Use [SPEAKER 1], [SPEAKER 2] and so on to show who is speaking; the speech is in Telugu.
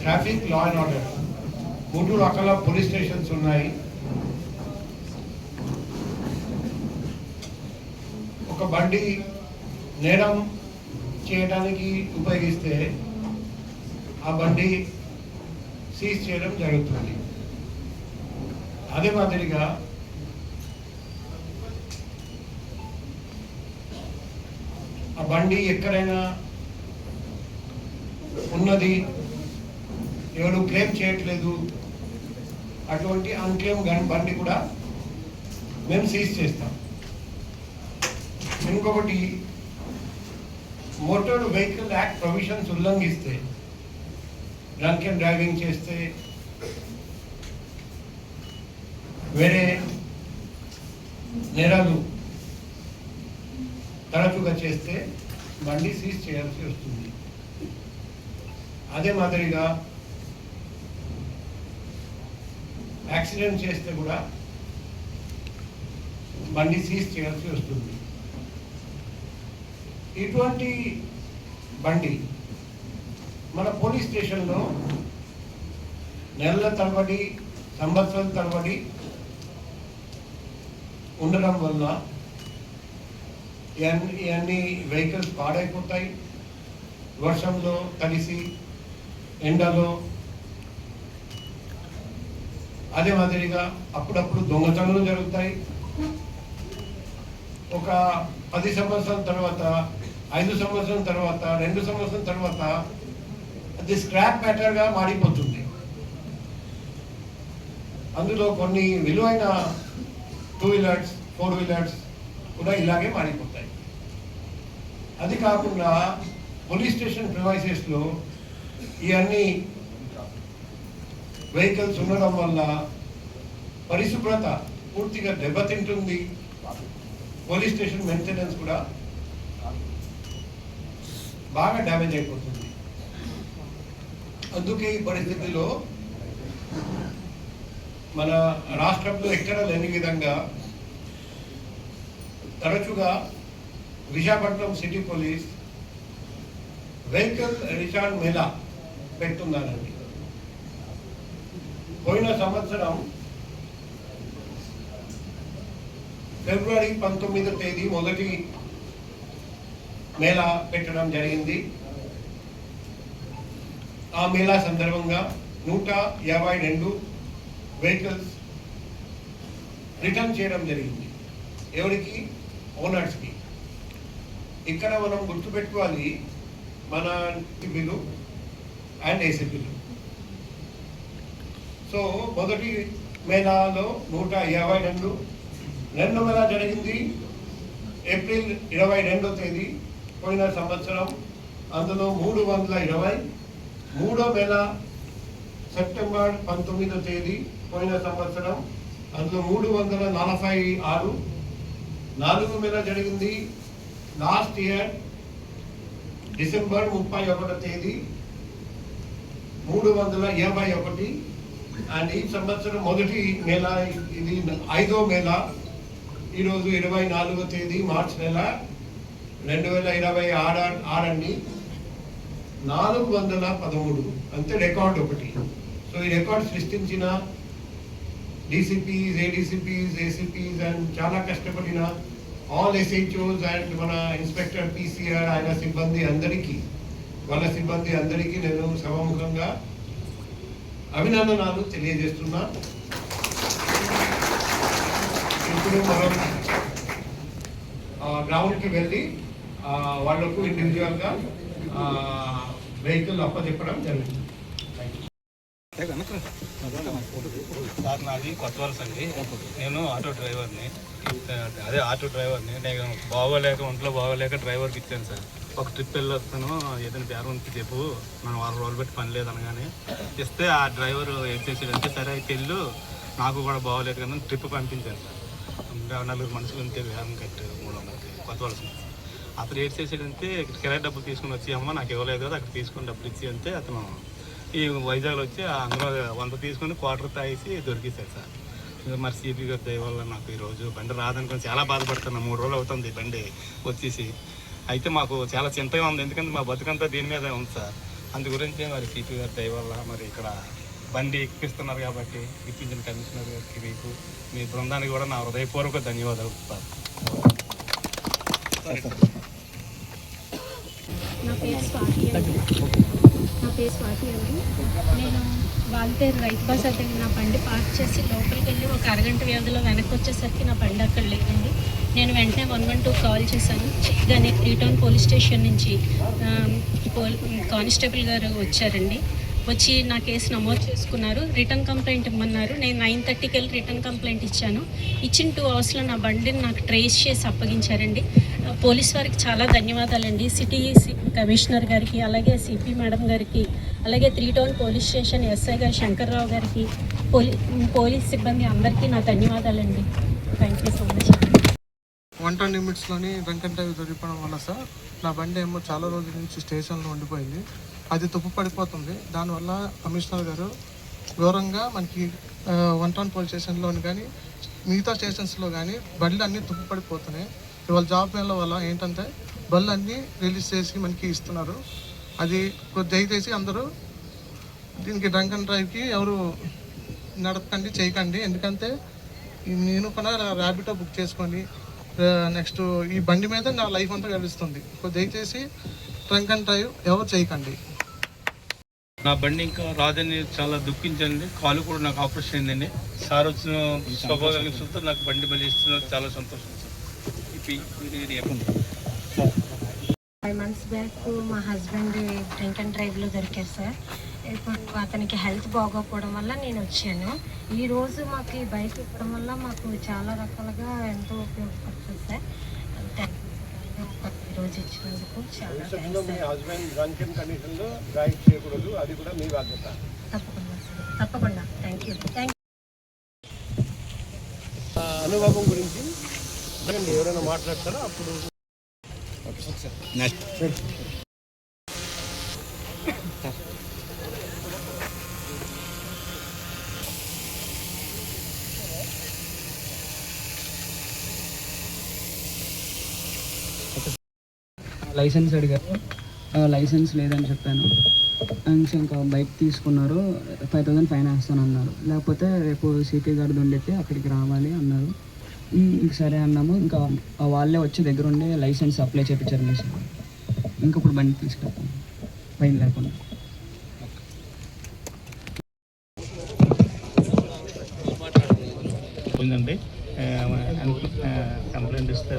[SPEAKER 1] ట్రాఫిక్ లా అండ్ ఆర్డర్ 3 రకాల పోలీస్ స్టేషన్స్ ఉన్నాయి. ఒక బండి నేరం చేయడానికి ఉపయోగిస్తే ఆ బండి సీజ్ చేయడం జరుగుతుంది. అదే మాదిరిగా ఆ బండి ఎక్కడైనా ఉన్నది ఎవరు క్లెయిమ్ చేయట్లేదు, అటువంటి అన్క్లెయిమ్ బండి కూడా మేము సీజ్ చేస్తాం. ఇంకొకటి, మోటార్ వెహికల్ యాక్ట్ ప్రొవిజన్స్ ఉల్లంఘిస్తే, డ్రంక్ అండ్ డ్రైవింగ్ చేస్తే, వేరే నేరాలు తరచుగా చేస్తే బండి సీజ్ చేయాల్సి వస్తుంది. అదే మాదిరిగా యాక్సిడెంట్ చేస్తే కూడా బండి సీజ్ చేయాల్సి వస్తుంది. ఇటువంటి బండి మన పోలీస్ స్టేషన్లో నెలల తరబడి, సంవత్సరాల తరబడి ఉండడం వల్ల ఇవన్నీ వెహికల్స్ పాడైపోతాయి. వర్షంలో తడిసి, ఎండలో. అదే మాదిరిగా అప్పుడప్పుడు దొంగతనాలు జరుగుతాయి. ఒక 10 సంవత్సరాల తర్వాత, 5 సంవత్సరాల తర్వాత, 2 సంవత్సరాల తర్వాత అది స్క్రాప్ మ్యాటర్గా మారిపోతుంది. అందులో కొన్ని విలువైన 2 వీలర్స్, 4 వీలర్స్ కూడా ఇలాగే మారిపోతాయి. అది కాకుండా పోలీస్ స్టేషన్ ప్రిమైసెస్లో ఇవన్నీ వెహికల్స్ ఉండడం వల్ల పరిశుభ్రత పూర్తిగా దెబ్బతింటుంది. పోలీస్ స్టేషన్ మెయింటెనెన్స్ కూడా బాగా డ్యామేజ్ అయిపోతుంది. అందుకే ఈ పరిస్థితిలో మన రాష్ట్రంలో ఎక్కడ లేని విధంగా తరచుగా Visakhapatnam city police vehicle return మేళా పెడుతున్నారండి. పోయిన సంవత్సరం ఫిబ్రవరి 19వ తేదీ మొదటి మేళా పెట్టడం జరిగింది. ఆ మేళా సందర్భంగా 152 వెహికల్స్ రిటర్న్ చేయడం జరిగింది. ఎవరికి? ఓనర్స్కి. ఇక్కడ మనం గుర్తుపెట్టుకోవాలి, మన bill and AC bill. So మొదటి మేళాలో 152, రెండో మేళా జరిగింది ఏప్రిల్ 22వ తేదీ పోయిన సంవత్సరం, అందులో 320. మూడో మేళా సెప్టెంబర్ 19వ తేదీ పోయిన సంవత్సరం, అందులో 346. నాలుగో మేళా జరిగింది లాస్ట్ ఇయర్ డిసెంబర్ 31వ తేదీ 381. అండ్ ఈ సంవత్సరం మొదటి మేళా, ఇది 5వ మేళా, ఈరోజు 24వ తేదీ మార్చి నెల 2026 అండి. 413 అంతే రికార్డ్ ఒకటి. సో ఈ రికార్డ్ సృష్టించిన డీసీపీస్, ఏడీసీపీస్, ఏసీపీస్ అండ్ చాలా కష్టపడిన ఆల్ ఎస్హెచ్ఓస్ అండ్ మన ఇన్స్పెక్టర్ పీసీఆర్ ఆయన సిబ్బంది అందరికీ, వాళ్ళ సిబ్బంది అందరికీ నేను సభాముఖంగా అభినందనలు తెలియజేస్తున్నా. ఇప్పుడు మనం గ్రౌండ్కి వెళ్ళి వాళ్లకు ఇండివిజువల్గా వెహికల్ అప్పచెప్పడం జరుగుతుంది.
[SPEAKER 2] సార్, నాది కొత్త వలస అండి. నేను ఆటో డ్రైవర్ని. నేను బాగోలేక, ఒంట్లో బాగోలేక డ్రైవర్కి ఇచ్చాను సార్. ఒక ట్రిప్ వెళ్ళి వస్తాను, ఏదైనా పేరెంట్కి చెప్పు, మనం 6 రోజులు పెట్టి పని లేదనగానే ఇస్తే ఆ డ్రైవర్ ఏం చేసాడంటే, సరే అయితే వెళ్ళు, నాకు కూడా బాగోలేదు కదా ట్రిప్ పంపించాను సార్. ఇంకా 4 మనుషులు ఉంటే వేరం కట్టి 300 కొత్త వలస. అతను ఏం చేసాడంటే, కిరాయి డబ్బులు తీసుకుని వచ్చి, అమ్మ నాకు ఇవ్వలేదు కదా, అక్కడ తీసుకుని డబ్బులు ఇచ్చి అంటే అతను ఈ వైజాగ్లో వచ్చి అందులో 100 తీసుకుని క్వార్టర్ తాగేసి దొరికేశారు సార్. మరి సిపి గారి దయ వల్ల నాకు ఈరోజు బండి రాదనుకొని చాలా బాధపడుతున్నాను. 3 రోజులు అవుతుంది బండి వచ్చేసి. అయితే మాకు చాలా చింతగా ఉంది, ఎందుకంటే మా బతుకంతా దీని మీద ఉంది సార్. అందు గురించి మరి సిపి గారి దయ వల్ల మరి ఇక్కడ బండి ఎక్కిస్తున్నారు కాబట్టి ఇప్పించిన కమిషనర్ గారికి మీకు మీ బృందానికి కూడా నా హృదయపూర్వక ధన్యవాదాలు చెప్తాను.
[SPEAKER 3] నా పేరు స్వాతి అండి. నేను వాల్తేరు రైతు బస్ అయితే నా బండి పార్క్ చేసి లోపలికి వెళ్ళి ఒక అరగంట వ్యవధిలో వెనక్కి వచ్చేసరికి నా బండి అక్కడ లేదండి. నేను వెంటనే 112 కాల్ చేశాను. చేయగానే 3 టౌన్ పోలీస్ స్టేషన్ నుంచి కానిస్టేబుల్ గారు వచ్చారండి. వచ్చి నా కేసు నమోదు చేసుకున్నారు. రిటర్న్ కంప్లైంట్ ఇమ్మన్నారు. నేను 9:30కి వెళ్ళి రిటర్న్ కంప్లైంట్ ఇచ్చాను. ఇచ్చిన 2 అవర్స్లో నా బండిని నాకు ట్రేస్ చేసి అప్పగించారండి. పోలీస్ వారికి చాలా ధన్యవాదాలండి. సిటీ కమిషనర్ గారికి, అలాగే సిపి మేడం గారికి, అలాగే 3 టౌన్ పోలీస్ స్టేషన్ ఎస్ఐ గారు శంకర్రావు గారికి, పోలీస్ సిబ్బంది అందరికీ నా ధన్యవాదాలండి. Thank you so much.
[SPEAKER 4] 110 లిమిట్స్లోని డ్రంక్ అండ్ డ్రైవ్ దొరికిపోవడం వల్ల సార్ నా బండి ఏమో చాలా రోజుల నుంచి స్టేషన్లో ఉండిపోయింది. అది తుప్పు పడిపోతుంది. దానివల్ల కమిషనర్ గారు ఘోరంగా మనకి 110 పోలీస్ స్టేషన్లోని కానీ మిగతా స్టేషన్స్లో కానీ బళ్ళు అన్నీ తుప్పు పడిపోతున్నాయి. ఇవాళ జాబ్ మేళ వల్ల ఏంటంటే బళ్ళు అన్నీ రిలీజ్ చేసి మనకి ఇస్తున్నారు. అది దయచేసి అందరూ దీనికి డ్రంక్ అండ్ డ్రైవ్కి ఎవరు నడపకండి, చేయకండి. ఎందుకంటే నేను కూడా ర్యాపిడో బుక్ చేసుకొని నెక్స్ట్ ఈ బండి మీద నా లైఫ్ అంతా గడుస్తుంది. దయచేసి డ్రంక్ అండ్ డ్రైవ్ ఎవరు చేయకండి.
[SPEAKER 2] నా బండి ఇంకా రాదని చాలా దుఃఖించండి. కాలు కూడా నాకు ఆపరేషన్ అయిందండి. సార్ వచ్చిన శుభాకాంక్షలతో నాకు బండి మళ్ళీ ఇస్తున్నారు. చాలా సంతోషం సార్.
[SPEAKER 3] 5 months బ్యాక్ మా హస్బెండ్ డ్రింక్ అండ్ డ్రైవ్లో దొరికారు సార్. ఇప్పుడు అతనికి హెల్త్ బాగోకపోవడం వల్ల నేను వచ్చాను. ఈరోజు మాకు ఈ బైక్ ఇవ్వడం వల్ల మాకు చాలా రకాలుగా ఎంతో ఉపయోగపడుతుంది సార్. Thank you sir. ఈరోజు ఇచ్చినందుకు చాలా
[SPEAKER 1] డ్రైవ్ చేయకూడదు, అది కూడా మీ బాధ్యత.
[SPEAKER 3] తప్పకుండా సార్, తప్పకుండా. Thank you.
[SPEAKER 1] అనుభవం గురించి ఎవరైనా మాట్లాడతారో అప్పుడు
[SPEAKER 5] లైసెన్స్ అడిగారు. లైసెన్స్ లేదని చెప్పాను. ఇంకా బైక్ తీసుకున్నారు. 5,000 ఫైన్ వేస్తాను అన్నారు. లేకపోతే రేపు సిపి గారి దొండెత్తి అక్కడికి రావాలి అన్నారు. సరే అన్నాము. ఇంకా వాళ్ళే వచ్చి దగ్గర ఉండి లైసెన్స్ అప్లై చేయించారు. లైసెన్స్ ఇంకా ఇప్పుడు బండి తీసుకెళ్తాను ఫైన్ లేకుండా.
[SPEAKER 2] కంప్లైంట్ ఇస్తే